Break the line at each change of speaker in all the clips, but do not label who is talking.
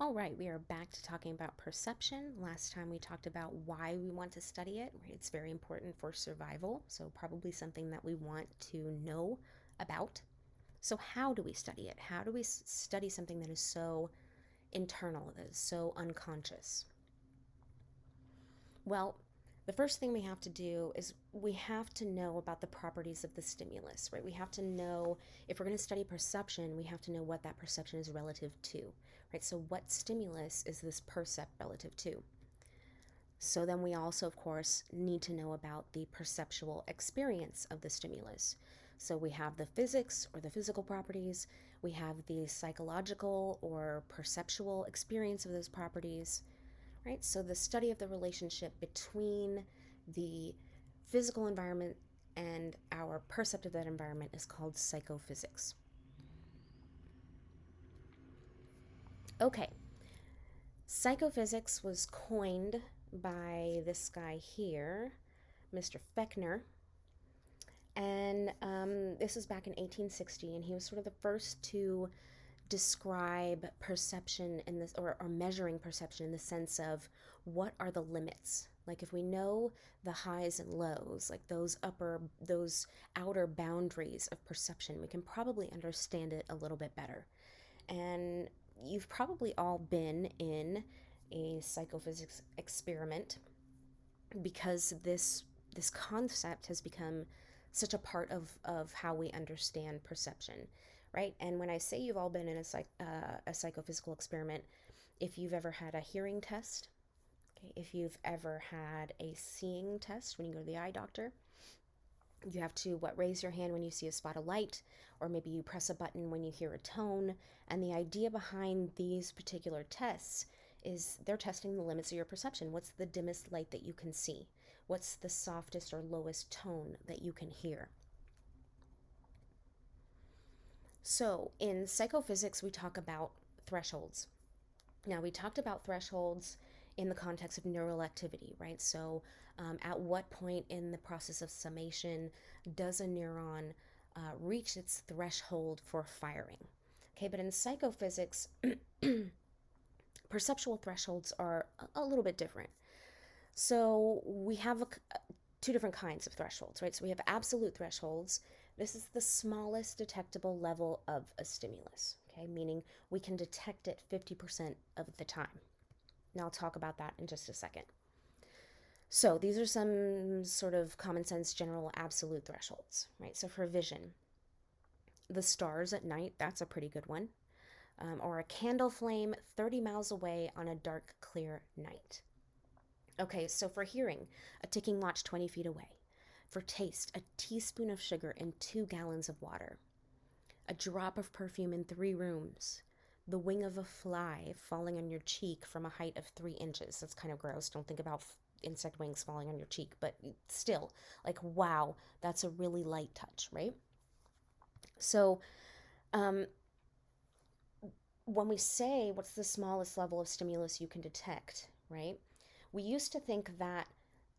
All right, we are back to talking about perception. Last time we talked about why we want to study it. Right? It's very important for survival, so probably something that we want to know about. So, how do we study it? How do we study something that is so internal, that is so unconscious? Well, the first thing we have to do is we have to know about the properties of the stimulus, right? We have to know, if we're going to study perception, we have to know what that perception is relative to, right? So, what stimulus is this percept relative to? So, then we also, of course, need to know about the perceptual experience of the stimulus. So, we have the physics or the physical properties, we have the psychological or perceptual experience of those properties, right? So the study of the relationship between the physical environment and our perceptive of that environment is called psychophysics. Okay, psychophysics was coined by this guy here, Mr. Fechner, and this was back in 1860, and he was sort of the first to describe perception in this, or measuring perception in the sense of what are the limits. Like if we know the highs and lows, like those outer boundaries of perception, we can probably understand it a little bit better. And you've probably all been in a psychophysics experiment because this concept has become such a part of how we understand perception, right? And when I say you've all been in a psychophysical experiment, if you've ever had a hearing test, okay, if you've ever had a seeing test when you go to the eye doctor, you have to raise your hand when you see a spot of light, or maybe you press a button when you hear a tone. And the idea behind these particular tests is they're testing the limits of your perception. What's the dimmest light that you can see? What's the softest or lowest tone that you can hear? So in psychophysics, we talk about thresholds. Now, we talked about thresholds in the context of neural activity, right? So, at what point in the process of summation does a neuron reach its threshold for firing? Okay, but in psychophysics, perceptual thresholds are a little bit different. So, we have two different kinds of thresholds, right? So, we have absolute thresholds. This is the smallest detectable level of a stimulus, okay, meaning we can detect it 50% of the time. Now I'll talk about that in just a second. So these are some sort of common sense general absolute thresholds, right? So for vision, the stars at night, that's a pretty good one. Or a candle flame 30 miles away on a dark, clear night. Okay, so for hearing, a ticking watch 20 feet away. For taste, a teaspoon of sugar in 2 gallons of water. A drop of perfume in 3 rooms. The wing of a fly falling on your cheek from a height of 3 inches. That's kind of gross. Don't think about insect wings falling on your cheek, but still, like, wow, that's a really light touch, right? So, um, when we say what's the smallest level of stimulus you can detect, right? We used to think that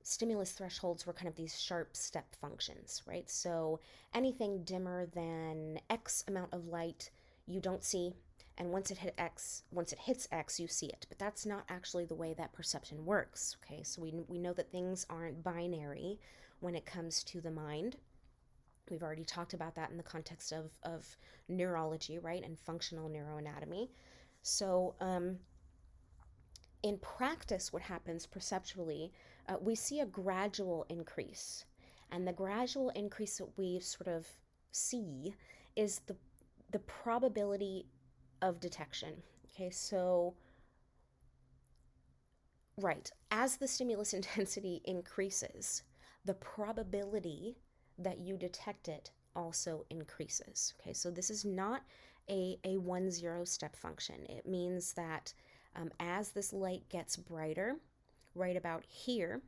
stimulus thresholds were kind of these sharp step functions, right? So anything dimmer than X amount of light you don't see, and once it hits X, you see it. But that's not actually the way that perception works, okay? So we know that things aren't binary when it comes to the mind. We've already talked about that in the context of neurology, right, and functional neuroanatomy. So, in practice, what happens perceptually, we see a gradual increase. And the gradual increase that we sort of see is the probability of detection. Okay, so, right, as the stimulus intensity increases, the probability that you detect it also increases. Okay, so this is not a 1-0 step function. It means that as this light gets brighter, right about here,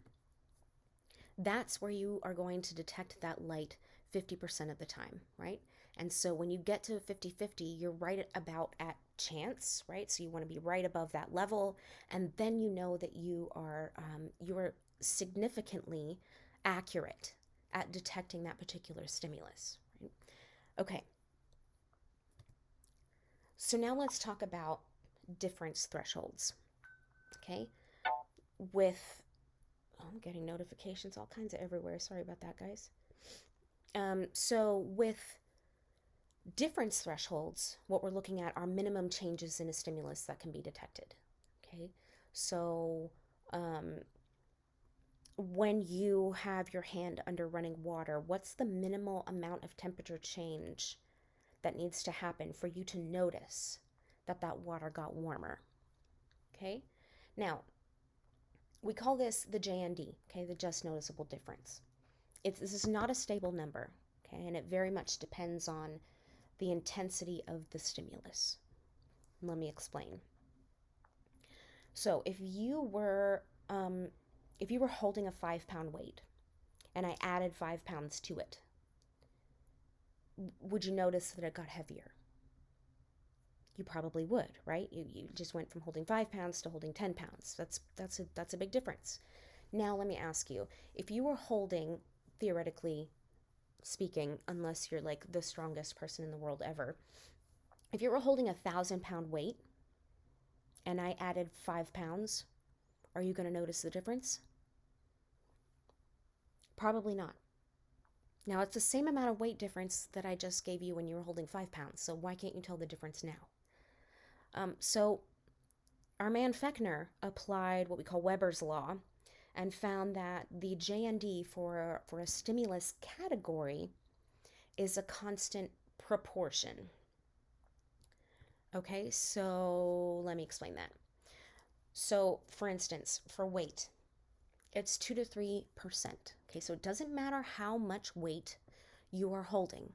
that's where you are going to detect that light 50% of the time, right? And so when you get to 50-50, you're right about at chance, right? So you want to be right above that level, and then you know that you are significantly accurate at detecting that particular stimulus, right? Okay. So now let's talk about difference thresholds. Okay, with I'm getting notifications all kinds of everywhere. Sorry about that, guys. So with difference thresholds, what we're looking at are minimum changes in a stimulus that can be detected. Okay, so when you have your hand under running water, what's the minimal amount of temperature change that needs to happen for you to notice that that water got warmer? Okay, now we call this the JND, okay, the just noticeable difference. This is not a stable number, okay, and it very much depends on the intensity of the stimulus. Let me explain. So if you were holding a 5-pound weight and I added 5 pounds to it, would you notice that it got heavier? You probably would, right? You just went from holding 5 pounds to holding 10 pounds. That's a big difference. Now let me ask you, if you were holding, theoretically speaking, unless you're like the strongest person in the world ever, if you were holding 1,000-pound weight and I added 5 pounds, are you going to notice the difference? Probably not. Now it's the same amount of weight difference that I just gave you when you were holding 5 pounds, so why can't you tell the difference now? So our man Fechner applied what we call Weber's law and found that the JND for a stimulus category is a constant proportion. Okay, so let me explain that. So for instance, for weight, it's 2 to 3%. Okay, so it doesn't matter how much weight you are holding.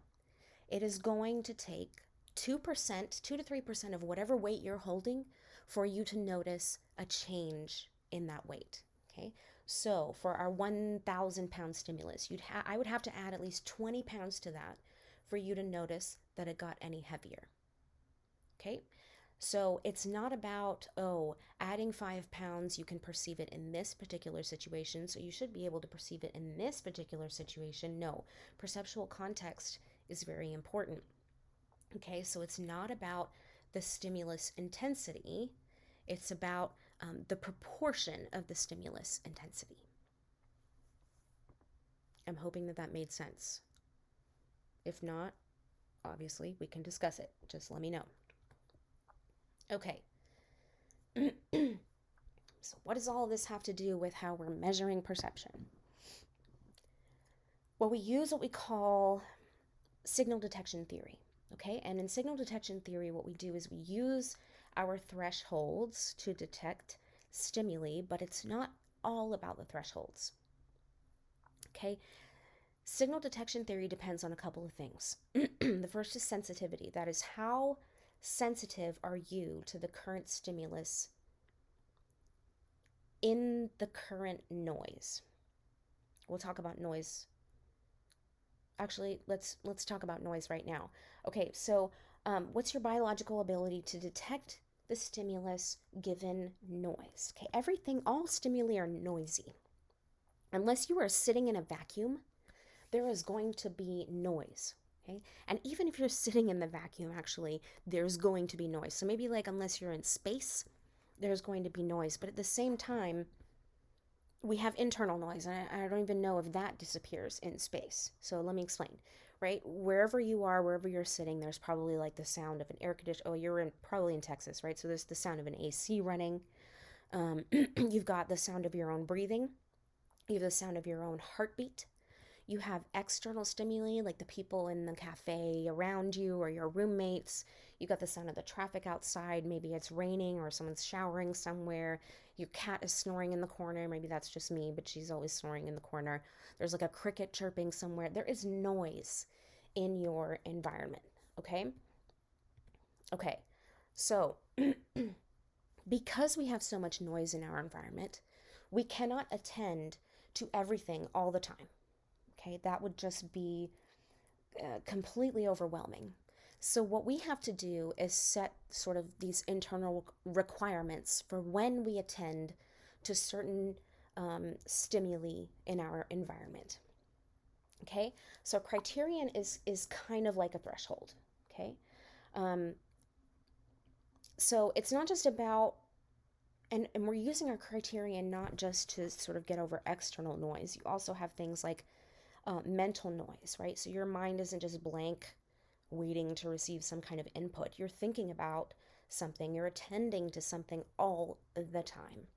It is going to take 2%, 2 to 3% of whatever weight you're holding for you to notice a change in that weight. Okay, so for our 1,000-pound stimulus, I would have to add at least 20 pounds to that for you to notice that it got any heavier. Okay, so it's not about, adding 5 pounds, you can perceive it in this particular situation, so you should be able to perceive it in this particular situation. No, perceptual context is very important. Okay, so it's not about the stimulus intensity, it's about the proportion of the stimulus intensity. I'm hoping that that made sense. If not, obviously we can discuss it. Just let me know. Okay. So what does all of this have to do with how we're measuring perception? Well, we use what we call signal detection theory. Okay, and in signal detection theory, what we do is we use our thresholds to detect stimuli, but it's not all about the thresholds. Okay, signal detection theory depends on a couple of things. The first is sensitivity. That is, how sensitive are you to the current stimulus in the current noise? We'll talk about noise. Actually, let's talk about noise right now. Okay, so what's your biological ability to detect the stimulus given noise? Okay, everything, all stimuli are noisy. Unless you are sitting in a vacuum, there is going to be noise. Okay, and even if you're sitting in the vacuum, actually, there's going to be noise. So maybe like unless you're in space, there's going to be noise. But at the same time, we have internal noise, and I don't even know if that disappears in space. So let me explain, right? Wherever you are, wherever you're sitting, there's probably like the sound of an air conditioner. Oh, you're probably in Texas, right? So there's the sound of an AC running. You've got the sound of your own breathing. You have the sound of your own heartbeat. You have external stimuli like the people in the cafe around you or your roommates. You got the sound of the traffic outside. Maybe it's raining or someone's showering somewhere. Your cat is snoring in the corner. Maybe that's just me, but she's always snoring in the corner. There's like a cricket chirping somewhere. There is noise in your environment, okay? Okay, so because we have so much noise in our environment, we cannot attend to everything all the time. Okay, that would just be completely overwhelming. So what we have to do is set sort of these internal requirements for when we attend to certain stimuli in our environment. Okay, so criterion is kind of like a threshold. Okay, So it's not just about, and we're using our criterion not just to sort of get over external noise. You also have things like mental noise, right? So your mind isn't just blank, waiting to receive some kind of input. You're thinking about something, you're attending to something all the time.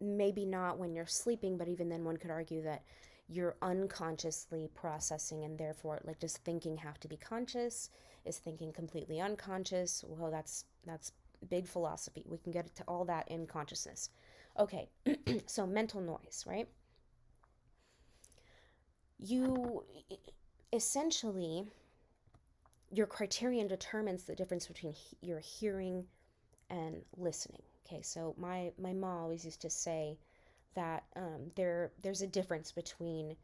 Maybe not when you're sleeping, but even then, one could argue that you're unconsciously processing, and therefore, like, does thinking have to be conscious? Is thinking completely unconscious? Well, that's big philosophy. We can get to all that in consciousness. Okay, so mental noise, right? You essentially, your criterion determines the difference between your hearing and listening. Okay, so my mom always used to say that there's a difference between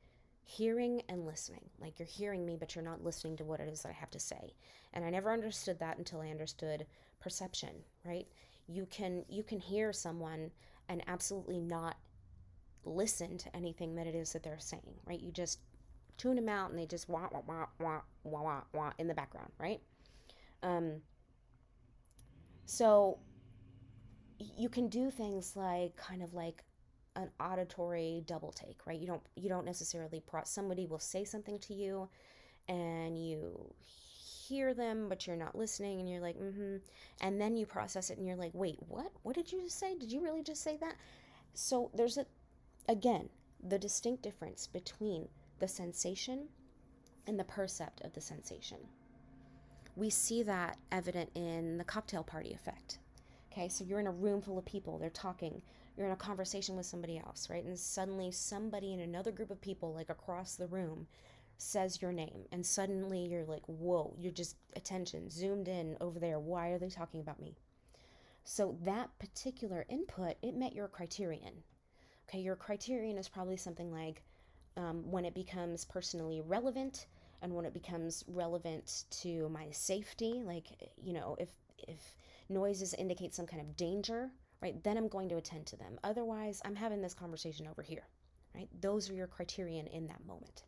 hearing and listening. Like, you're hearing me, but you're not listening to what it is that I have to say. And I never understood that until I understood perception. Right? You can hear someone and absolutely not listen to anything that it is that they're saying. Right? You just tune them out, and they just wah wah wah wah wah wah wah in the background. Right? Um, so you can do things like kind of like an auditory double take, right? You don't necessarily somebody will say something to you, and you hear them, but you're not listening, and you're like, mm-hmm, and then you process it and you're like, wait, what did you just say? Did you really just say that? So there's again, the distinct difference between the sensation and the percept of the sensation. We see that evident in the cocktail party effect. Okay, so you're in a room full of people, they're talking, you're in a conversation with somebody else, right? And suddenly somebody in another group of people, like across the room, says your name. And suddenly you're like, whoa, you're just attention, zoomed in over there. Why are they talking about me? So that particular input, it met your criterion. Okay, your criterion is probably something like when it becomes personally relevant, and when it becomes relevant to my safety, like, if noises indicate some kind of danger, right, then I'm going to attend to them. Otherwise, I'm having this conversation over here, right? Those are your criterion in that moment.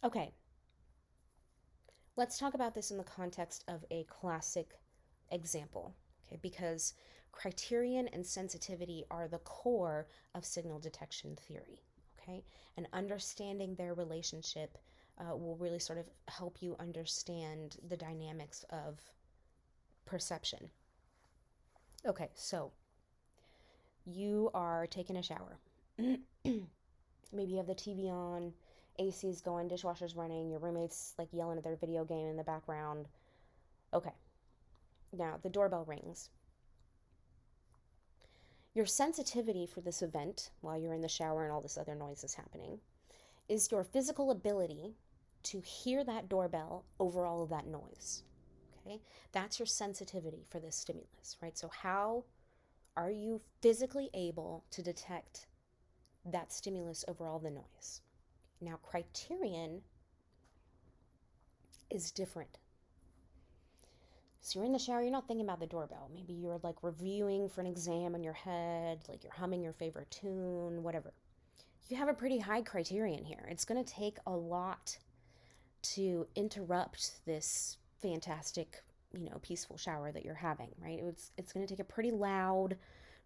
Okay, let's talk about this in the context of a classic example, okay? Because criterion and sensitivity are the core of signal detection theory, okay? And understanding their relationship will really sort of help you understand the dynamics of perception. Okay, so you are taking a shower. Maybe you have the TV on, AC's going, dishwasher's running, your roommate's like yelling at their video game in the background. Okay, now the doorbell rings. Your sensitivity for this event, while you're in the shower and all this other noise is happening, is your physical ability to hear that doorbell over all of that noise. Okay? That's your sensitivity for this stimulus, right? So, how are you physically able to detect that stimulus over all the noise? Now, criterion is different. So you're in the shower, you're not thinking about the doorbell. Maybe you're like reviewing for an exam in your head, like you're humming your favorite tune, whatever. You have a pretty high criterion here. It's going to take a lot to interrupt this fantastic, peaceful shower that you're having, right? It's going to take a pretty loud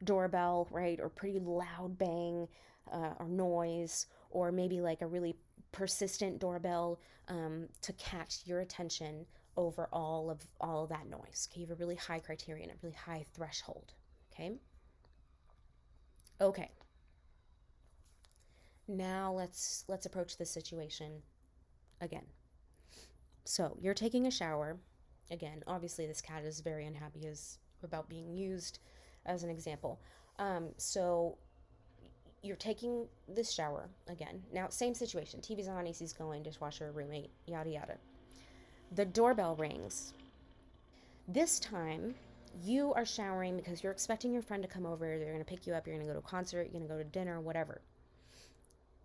doorbell, right? Or pretty loud bang or noise, or maybe like a really persistent doorbell to catch your attention over all of that noise. Okay, you have a really high criterion, a really high threshold. Okay. Okay. Now let's approach this situation again. So you're taking a shower. Again, obviously this cat is very unhappy as about being used as an example. So you're taking this shower again. Now, same situation. TV's on, AC's going, dishwasher, roommate, yada yada. The doorbell rings. This time, you are showering because you're expecting your friend to come over. They're going to pick you up. You're going to go to a concert. You're going to go to dinner, whatever.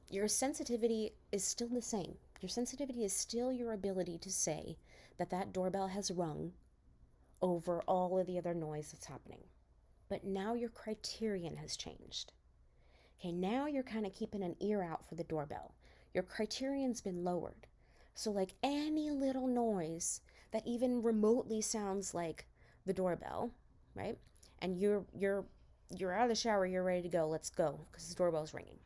Your sensitivity is still the same. Your sensitivity is still your ability to say that that doorbell has rung over all of the other noise that's happening. But now your criterion has changed. Okay, now you're kind of keeping an ear out for the doorbell. Your criterion's been lowered. So like any little noise that even remotely sounds like the doorbell, right? And you're out of the shower, you're ready to go. Let's go because the doorbell's ringing.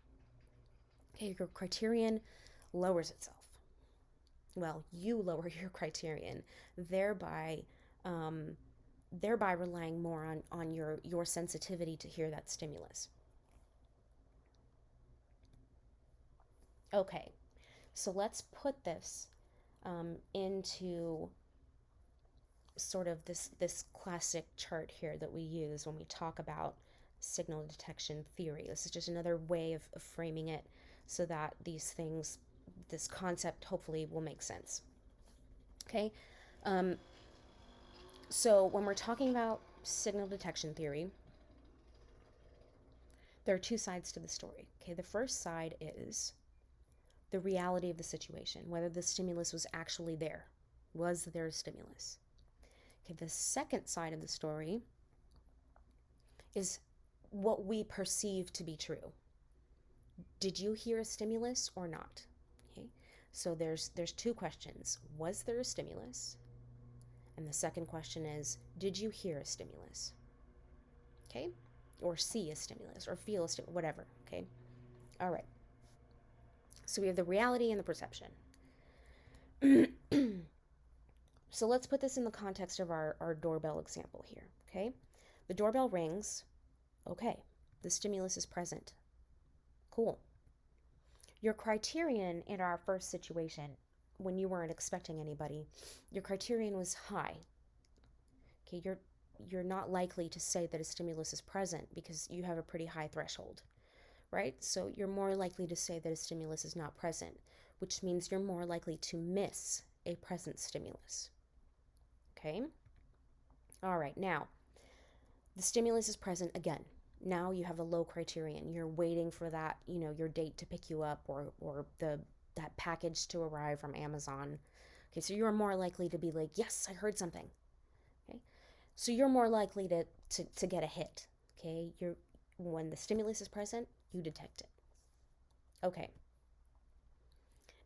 Okay, your criterion lowers itself. Well, you lower your criterion, thereby um, thereby relying more on your sensitivity to hear that stimulus. Okay, so let's put this into sort of this classic chart here that we use when we talk about signal detection theory. This is just another way of framing it so that these things, this concept, hopefully will make sense. Okay, um, so when we're talking about signal detection theory, there are two sides to the story. Okay, the first side is the reality of the situation, whether the stimulus was actually there. Was there a stimulus? Okay, the second side of the story is what we perceive to be true. Did you hear a stimulus or not? Okay, so there's two questions. Was there a stimulus? And the second question is, did you hear a stimulus? Okay, or see a stimulus or feel a stimulus, whatever. Okay, all right. So we have the reality and the perception. So let's put this in the context of our doorbell example here. Okay, the doorbell rings. Okay, the stimulus is present. Cool. Your criterion in our first situation, when you weren't expecting anybody, your criterion was high. Okay, you're not likely to say that a stimulus is present because you have a pretty high threshold, right? So you're more likely to say that a stimulus is not present, which means you're more likely to miss a present stimulus. Okay? All right, now the stimulus is present again. Now you have a low criterion. You're waiting for that, your date to pick you up or that package to arrive from Amazon. Okay, so you're more likely to be like, yes, I heard something. Okay, so you're more likely to get a hit. Okay, when the stimulus is present, you detect it. Okay,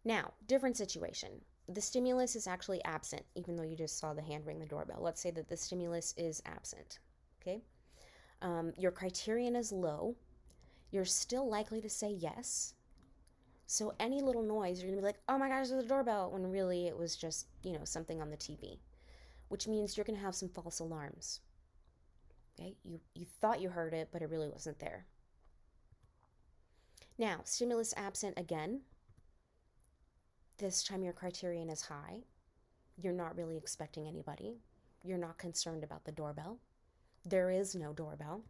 now different situation. The stimulus is actually absent, even though you just saw the hand ring the doorbell. Let's say that the stimulus is absent. Okay, your criterion is low. You're still likely to say yes. So any little noise, you're gonna be like, oh my gosh, there's a doorbell, when really it was just, something on the TV, which means you're gonna have some false alarms. Okay, you thought you heard it, but it really wasn't there. Now, stimulus absent again. This time your criterion is high. You're not really expecting anybody. You're not concerned about the doorbell. There is no doorbell.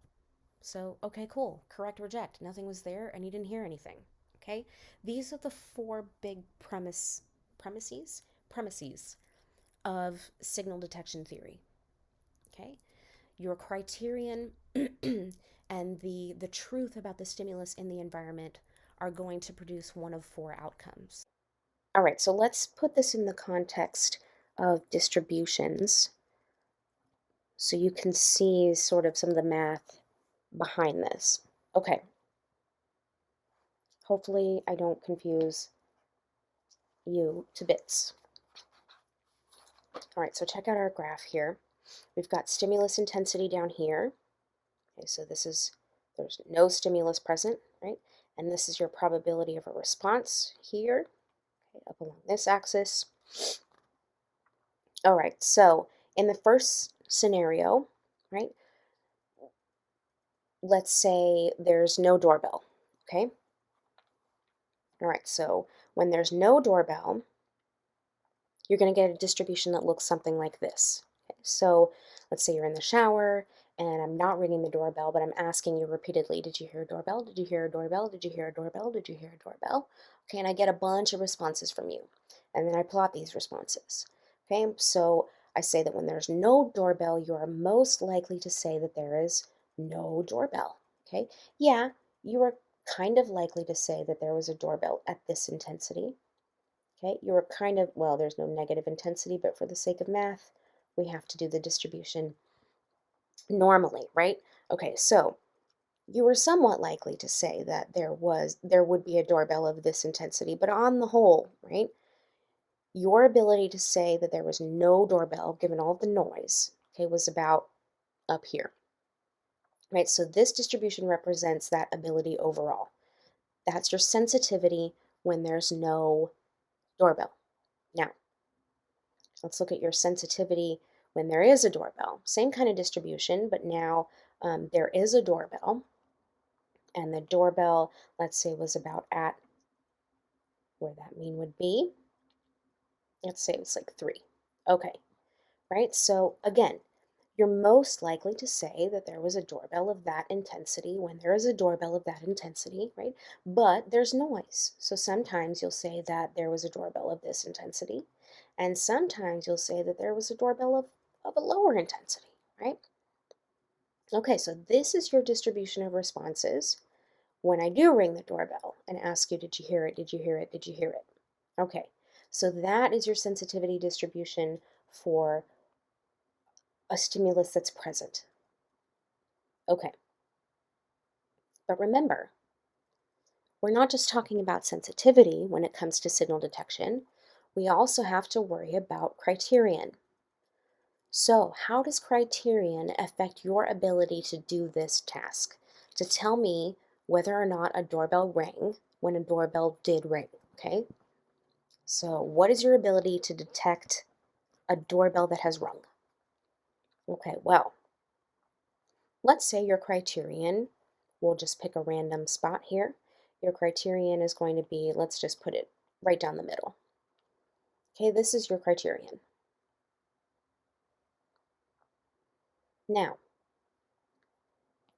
So, okay, cool. Correct, reject. Nothing was there and you didn't hear anything. Okay? These are the four big premises of signal detection theory. Okay? Your criterion and the truth about the stimulus in the environment are going to produce one of four outcomes. All right, so let's put this in the context of distributions so you can see sort of some of the math behind this. Okay, hopefully I don't confuse you to bits. All right, so check out our graph here. We've got stimulus intensity down here. Okay, so there's no stimulus present, right? And this is your probability of a response here, okay, up along this axis. All right, so in the first scenario, right, let's say there's no doorbell, okay? All right, so when there's no doorbell, you're going to get a distribution that looks something like this. Okay, so let's say you're in the shower and I'm not ringing the doorbell, but I'm asking you repeatedly, did you hear a doorbell? Did you hear a doorbell? Did you hear a doorbell? Did you hear a doorbell? Okay, and I get a bunch of responses from you. And then I plot these responses. Okay, so I say that when there's no doorbell, you are most likely to say that there is no doorbell. Okay, yeah, you are kind of likely to say that there was a doorbell at this intensity. Okay, you're kind of, well, there's no negative intensity, but for the sake of math, we have to do the distribution normally, right? Okay, so you were somewhat likely to say that there would be a doorbell of this intensity, but on the whole, right, your ability to say that there was no doorbell, given all the noise, okay, was about up here, right? So this distribution represents that ability overall. That's your sensitivity when there's no doorbell. Now, let's look at your sensitivity when there is a doorbell. Same kind of distribution, but now there is a doorbell, and the doorbell, let's say, was about at where that mean would be. Let's say it's like 3. Okay, right? So again, you're most likely to say that there was a doorbell of that intensity when there is a doorbell of that intensity, right? But there's noise. So sometimes you'll say that there was a doorbell of this intensity, and sometimes you'll say that there was a doorbell of a lower intensity, right? Okay, so this is your distribution of responses when I do ring the doorbell and ask you, did you hear it? Did you hear it? Did you hear it? Okay, so that is your sensitivity distribution for a stimulus that's present. Okay, but remember, we're not just talking about sensitivity when it comes to signal detection. We also have to worry about criterion. So how does criterion affect your ability to do this task? To tell me whether or not a doorbell rang when a doorbell did ring, okay? So what is your ability to detect a doorbell that has rung? Okay, well, let's say your criterion, we'll just pick a random spot here. Your criterion is going to be, let's just put it right down the middle. Okay, this is your criterion. Now,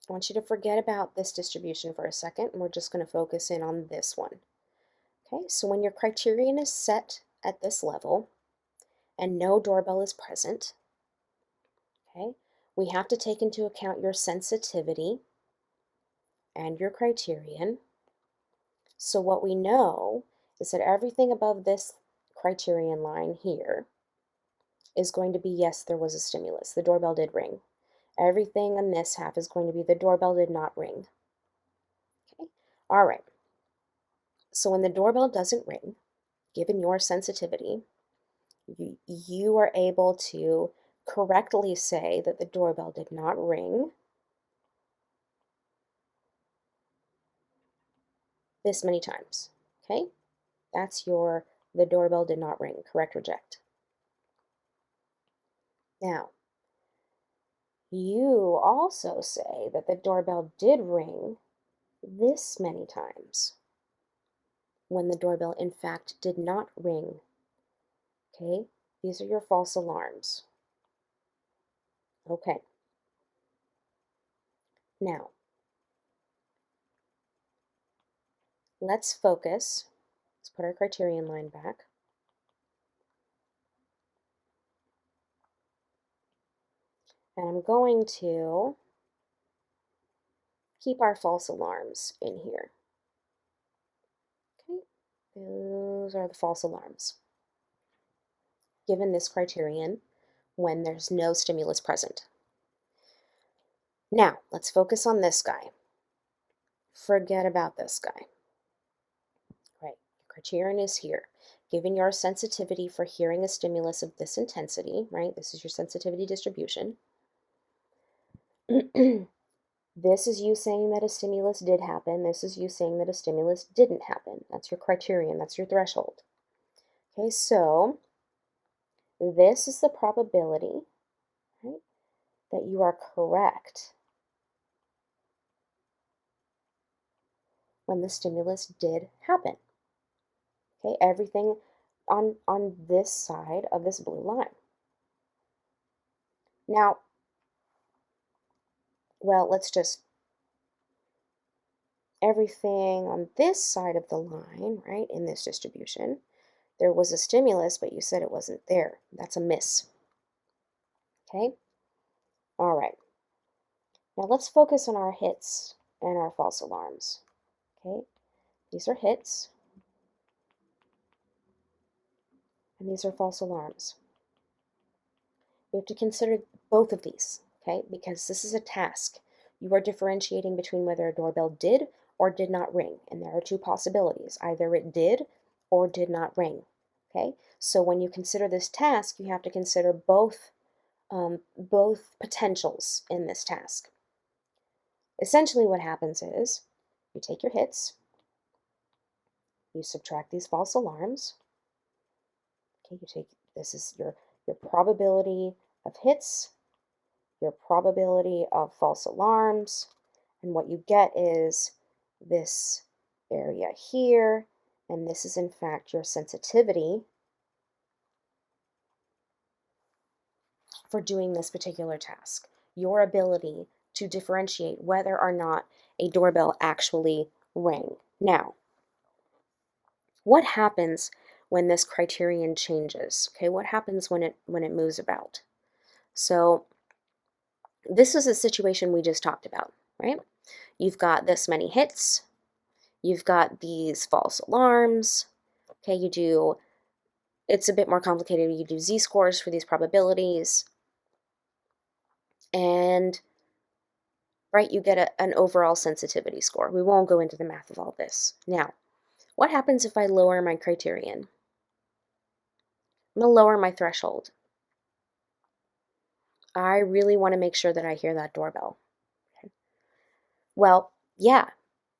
I want you to forget about this distribution for a second, and we're just going to focus in on this one. Okay, so when your criterion is set at this level and no doorbell is present, okay, we have to take into account your sensitivity and your criterion. So what we know is that everything above this criterion line here is going to be, yes, there was a stimulus. The doorbell did ring. Everything in this half is going to be the doorbell did not ring. Okay, all right. So when the doorbell doesn't ring, given your sensitivity, you are able to correctly say that the doorbell did not ring this many times, okay? That's your, the doorbell did not ring, correct, reject. Now, you also say that the doorbell did ring this many times when the doorbell in fact did not ring, okay? These are your false alarms. Okay. Now, let's focus. Let's put our criterion line back. And I'm going to keep our false alarms in here. Okay, those are the false alarms, given this criterion when there's no stimulus present. Now, let's focus on this guy. Forget about this guy. Right, criterion is here. Given your sensitivity for hearing a stimulus of this intensity, right, this is your sensitivity distribution. This is you saying that a stimulus did happen. This is you saying that a stimulus didn't happen. That's your criterion. That's your threshold. Okay, so this is the probability, right, that you are correct when the stimulus did happen. Okay, everything on this side of this blue line. Now, well, let's just, everything on this side of the line, right, in this distribution, there was a stimulus, but you said it wasn't there. That's a miss. Okay? All right. Now let's focus on our hits and our false alarms. Okay? These are hits, and these are false alarms. We have to consider both of these, okay? Because this is a task. You are differentiating between whether a doorbell did or did not ring, and there are two possibilities. Either it did or did not ring. Okay, so when you consider this task, you have to consider both potentials in this task. Essentially, what happens is you take your hits, you subtract these false alarms. Okay, you take this is your probability of hits, your probability of false alarms, and what you get is this area here, and this is in fact your sensitivity for doing this particular task. Your ability to differentiate whether or not a doorbell actually rang. Now, what happens when this criterion changes? Okay, what happens when it moves about? So this is a situation we just talked about, right? You've got this many hits, you've got these false alarms. Okay, it's a bit more complicated. You do z-scores for these probabilities, and right, you get an overall sensitivity score. We won't go into the math of all this. Now, what happens if I lower my criterion? I'm going to lower my threshold. I really want to make sure that I hear that doorbell. Okay. Well, yeah,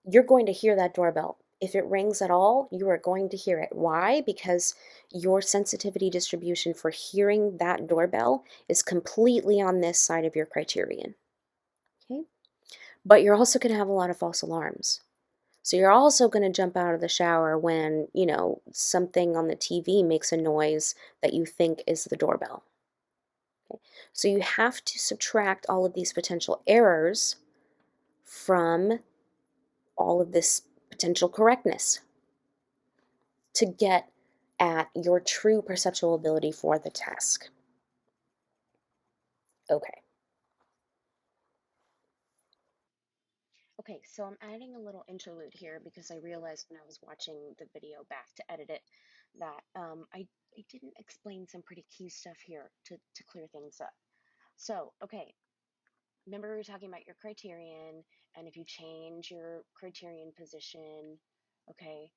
you're going to hear that doorbell. If it rings at all, you are going to hear it. Why? Because your sensitivity distribution for hearing that doorbell is completely on this side of your criterion. Okay? But you're also going to have a lot of false alarms. So you're also going to jump out of the shower when, something on the TV makes a noise that you think is the doorbell. Okay? So you have to subtract all of these potential errors from all of this potential correctness to get at your true perceptual ability for the task. Okay. Okay, so I'm adding a little interlude here because I realized when I was watching the video back to edit it that I didn't explain some pretty key stuff here to clear things up. So, okay, remember we were talking about your criterion, and if you change your criterion position, okay,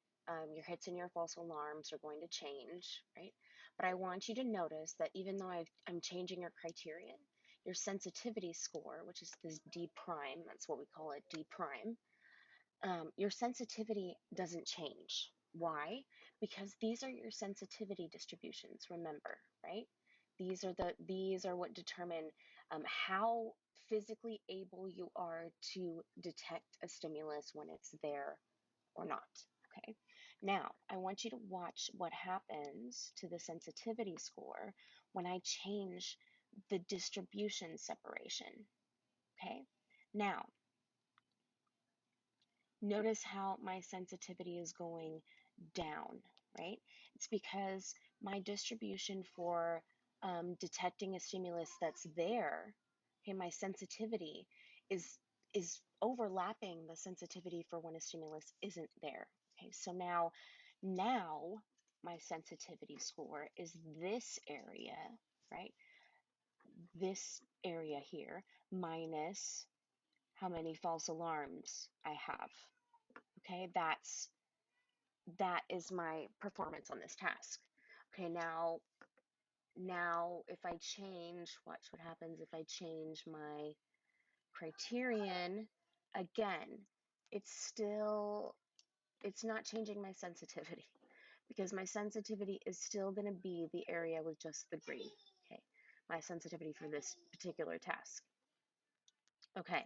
your hits and your false alarms are going to change, right? But I want you to notice that even though I'm changing your criterion, your sensitivity score, which is this D prime, that's what we call it, D prime, your sensitivity doesn't change. Why? Because these are your sensitivity distributions, remember, right? These are what determine how physically able you are to detect a stimulus when it's there or not. Okay. Now, I want you to watch what happens to the sensitivity score when I change the distribution separation. Okay. Now, notice how my sensitivity is going down, right? It's because my distribution for detecting a stimulus that's there, okay, my sensitivity is is overlapping the sensitivity for when a stimulus isn't there. Okay, so now my sensitivity score is this area, right? This area here minus how many false alarms I have. Okay, that is my performance on this task. Okay, now if I change, watch what happens if I change my criterion again. It's not changing my sensitivity because my sensitivity is still going to be the area with just the green. Okay, my sensitivity for this particular task. Okay,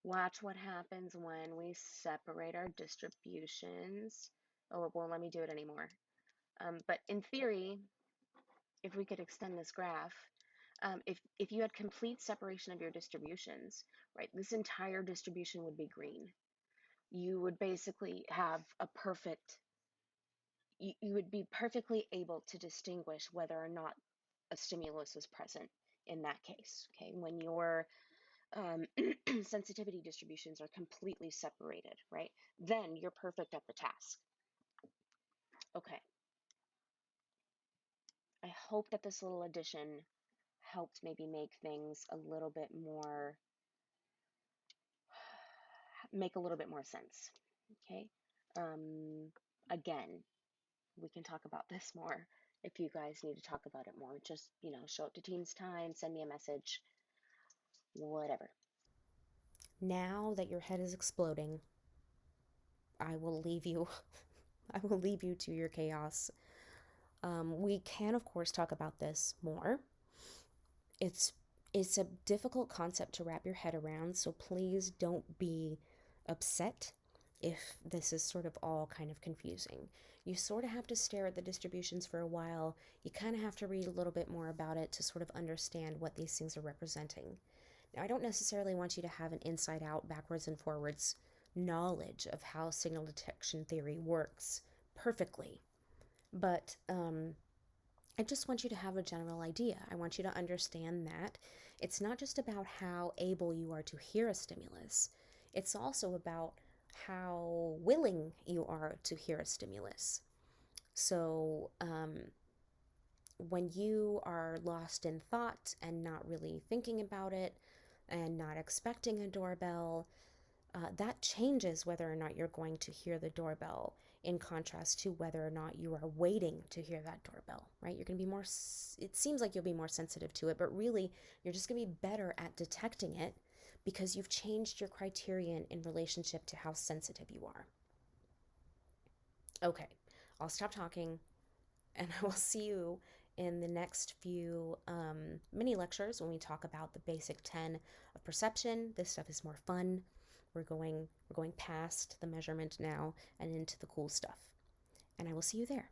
watch what happens when we separate our distributions. Oh, it won't let me do it anymore. But in theory, if we could extend this graph, if you had complete separation of your distributions, right, this entire distribution would be green. You would basically have you would be perfectly able to distinguish whether or not a stimulus is present in that case, okay, when your um, sensitivity distributions are completely separated, right? Then you're perfect at the task. Okay, I hope that this little addition helped maybe make a little bit more sense. Okay. Um, again, we can talk about this more if you guys need to talk about it more. Just, show up to Teens Time, send me a message, whatever. Now that your head is exploding, I will leave you. I will leave you to your chaos. We can, of course, talk about this more. It's it's a difficult concept to wrap your head around, so please don't be upset if this is sort of all kind of confusing. You sort of have to stare at the distributions for a while. You kind of have to read a little bit more about it to sort of understand what these things are representing. Now, I don't necessarily want you to have an inside out, backwards and forwards knowledge of how signal detection theory works perfectly, but I just want you to have a general idea. I want you to understand that it's not just about how able you are to hear a stimulus, it's also about how willing you are to hear a stimulus. So, when you are lost in thought and not really thinking about it and not expecting a doorbell, that changes whether or not you're going to hear the doorbell, in contrast to whether or not you are waiting to hear that doorbell, right? You're going to be more, it seems like you'll be more sensitive to it, but really you're just going to be better at detecting it because you've changed your criterion in relationship to how sensitive you are. Okay, I'll stop talking and I will see you in the next few mini lectures when we talk about the basic 10 of perception. This stuff is more fun. We're going past the measurement now and into the cool stuff. And I will see you there.